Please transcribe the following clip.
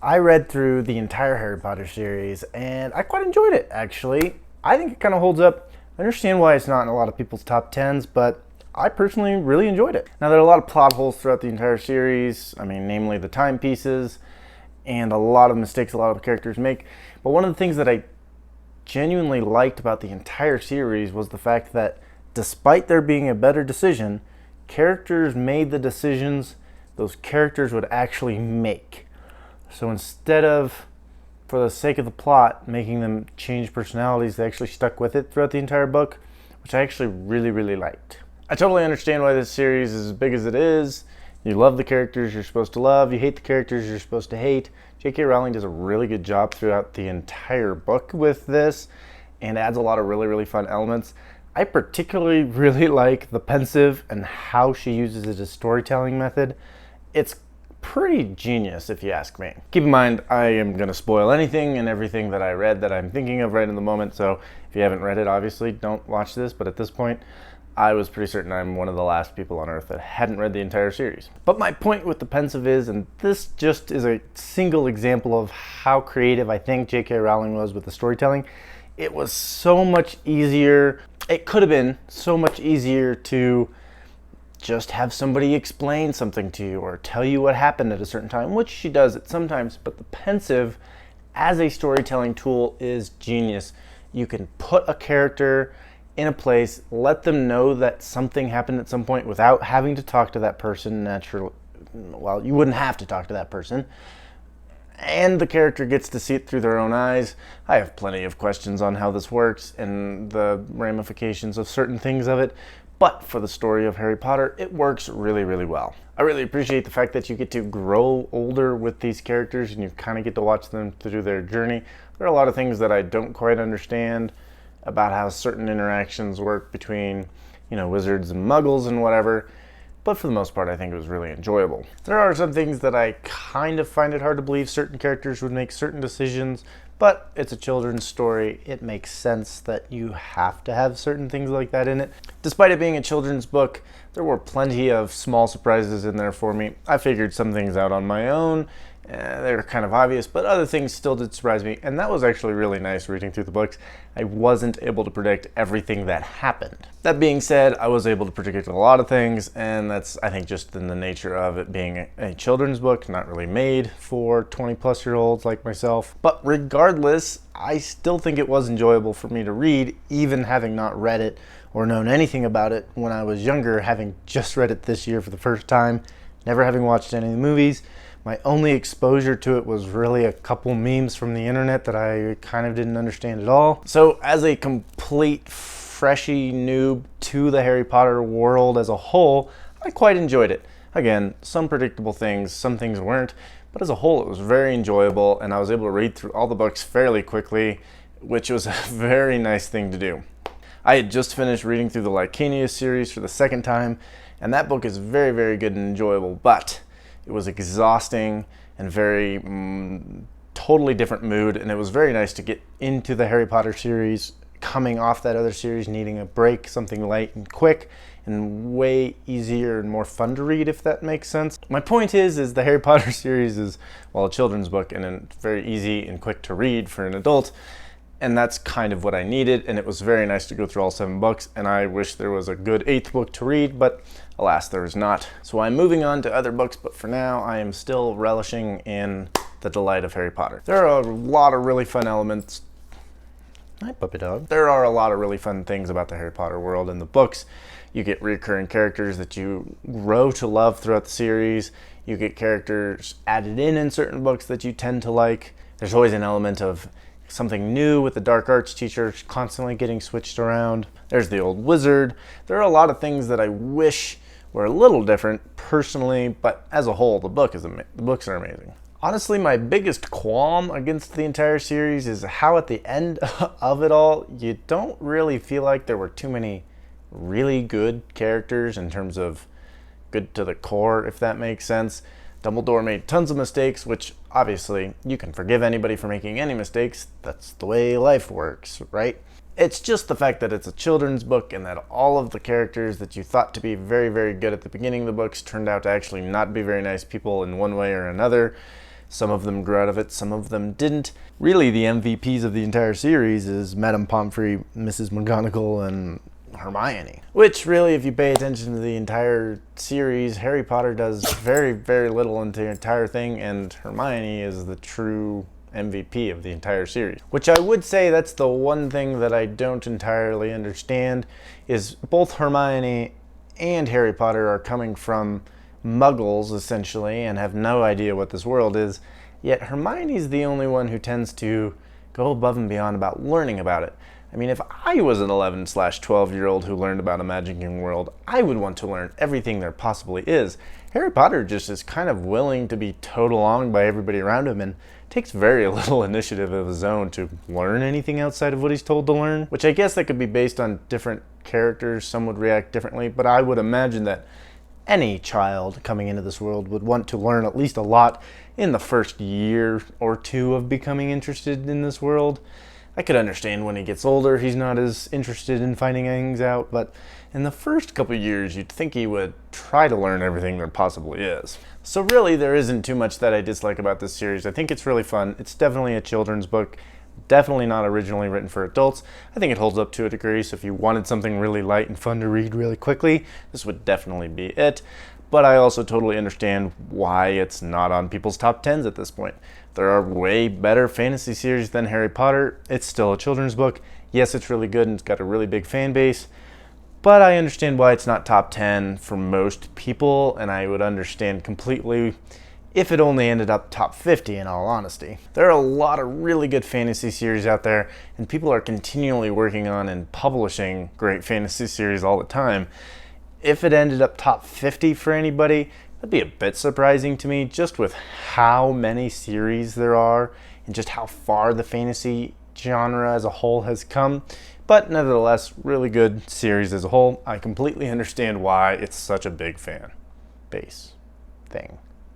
I read through the entire Harry Potter series and I quite enjoyed it, actually. I think it kind of holds up. I understand why it's not in a lot of people's top 10s, but I personally really enjoyed it. Now, there are a lot of plot holes throughout the entire series. I mean, namely the timepieces and a lot of mistakes a lot of characters make. But one of the things that I genuinely liked about the entire series was the fact that despite there being a better decision, characters made the decisions those characters would actually make. So instead of, for the sake of the plot, making them change personalities, they actually stuck with it throughout the entire book, which I actually really, really liked. I totally understand why this series is as big as it is. You love the characters you're supposed to love, you hate the characters you're supposed to hate. J.K. Rowling does a really good job throughout the entire book with this and adds a lot of really, really fun elements. I particularly really like the Pensieve and how she uses it as a storytelling method. It's pretty genius, if you ask me. Keep in mind, I am going to spoil anything and everything that I read that I'm thinking of right in the moment, so if you haven't read it, obviously, don't watch this, but at this point, I was pretty certain I'm one of the last people on Earth that hadn't read the entire series. But my point with the Pensieve is, and this just is a single example of how creative I think J.K. Rowling was with the storytelling, it was so much easier, it could have been so much easier to just have somebody explain something to you or tell you what happened at a certain time, which she does it sometimes, but the Pensieve as a storytelling tool is genius. You can put a character in a place, let them know that something happened at some point without having to talk to that person naturally. Well, you wouldn't have to talk to that person. And the character gets to see it through their own eyes. I have plenty of questions on how this works and the ramifications of certain things of it, but for the story of Harry Potter, it works really, really well. I really appreciate the fact that you get to grow older with these characters and you kind of get to watch them through their journey. There are a lot of things that I don't quite understand about how certain interactions work between, wizards and muggles and whatever. But for the most part, I think it was really enjoyable. There are some things that I kind of find it hard to believe certain characters would make certain decisions, but it's a children's story. It makes sense that you have to have certain things like that in it. Despite it being a children's book, there were plenty of small surprises in there for me. I figured some things out on my own. They were kind of obvious, but other things still did surprise me, and that was actually really nice reading through the books. I wasn't able to predict everything that happened. That being said, I was able to predict a lot of things, and that's, I think, just in the nature of it being a children's book, not really made for 20-plus-year-olds like myself. But regardless, I still think it was enjoyable for me to read, even having not read it or known anything about it when I was younger, having just read it this year for the first time, never having watched any of the movies. My only exposure to it was really a couple memes from the internet that I kind of didn't understand at all. So as a complete freshy noob to the Harry Potter world as a whole, I quite enjoyed it. Again, some predictable things, some things weren't, but as a whole it was very enjoyable and I was able to read through all the books fairly quickly, which was a very nice thing to do. I had just finished reading through the Licanius series for the second time, and that book is very, very good and enjoyable, but it was exhausting and very totally different mood, and it was very nice to get into the Harry Potter series, coming off that other series, needing a break, something light and quick, and way easier and more fun to read, if that makes sense. My point is the Harry Potter series is, well, a children's book and very easy and quick to read for an adult, and that's kind of what I needed, and it was very nice to go through all 7 books, and I wish there was a good 8th book to read, but alas, there is not. So I'm moving on to other books, but for now, I am still relishing in the delight of Harry Potter. There are a lot of really fun elements. Hi, puppy dog. There are a lot of really fun things about the Harry Potter world in the books. You get recurring characters that you grow to love throughout the series. You get characters added in certain books that you tend to like. There's always an element of something new with the dark arts teacher constantly getting switched around. There's the old wizard. There are a lot of things that I wish were a little different personally, but as a whole, the books are amazing. Honestly, my biggest qualm against the entire series is how at the end of it all, you don't really feel like there were too many really good characters in terms of good to the core, if that makes sense. Dumbledore made tons of mistakes, which obviously you can forgive anybody for making any mistakes. That's the way life works, right? It's just the fact that it's a children's book and that all of the characters that you thought to be very, very good at the beginning of the books turned out to actually not be very nice people in one way or another. Some of them grew out of it, some of them didn't. Really, the MVPs of the entire series is Madame Pomfrey, Mrs. McGonagall, and Hermione. Which really, if you pay attention to the entire series, Harry Potter does very, very little into the entire thing, and Hermione is the true MVP of the entire series. Which I would say that's the one thing that I don't entirely understand, is both Hermione and Harry Potter are coming from muggles, essentially, and have no idea what this world is, yet Hermione's the only one who tends to go above and beyond about learning about it. I mean, if I was an 11/12-year-old who learned about a Magicking world, I would want to learn everything there possibly is. Harry Potter just is kind of willing to be towed along by everybody around him and takes very little initiative of his own to learn anything outside of what he's told to learn, which I guess that could be based on different characters. Some would react differently, but I would imagine that any child coming into this world would want to learn at least a lot in the first year or two of becoming interested in this world. I could understand when he gets older, he's not as interested in finding things out, but in the first couple of years, you'd think he would try to learn everything there possibly is. So really, there isn't too much that I dislike about this series. I think it's really fun. It's definitely a children's book. Definitely not originally written for adults. I think it holds up to a degree, so if you wanted something really light and fun to read really quickly, this would definitely be it. But I also totally understand why it's not on people's top 10s at this point. There are way better fantasy series than Harry Potter. It's still a children's book. Yes, it's really good and it's got a really big fan base, but I understand why it's not top 10 for most people, and I would understand completely if it only ended up top 50, in all honesty. There are a lot of really good fantasy series out there, and people are continually working on and publishing great fantasy series all the time. If it ended up top 50 for anybody, that'd be a bit surprising to me, just with how many series there are and just how far the fantasy genre as a whole has come. But nevertheless, really good series as a whole. I completely understand why it's such a big fan base thing.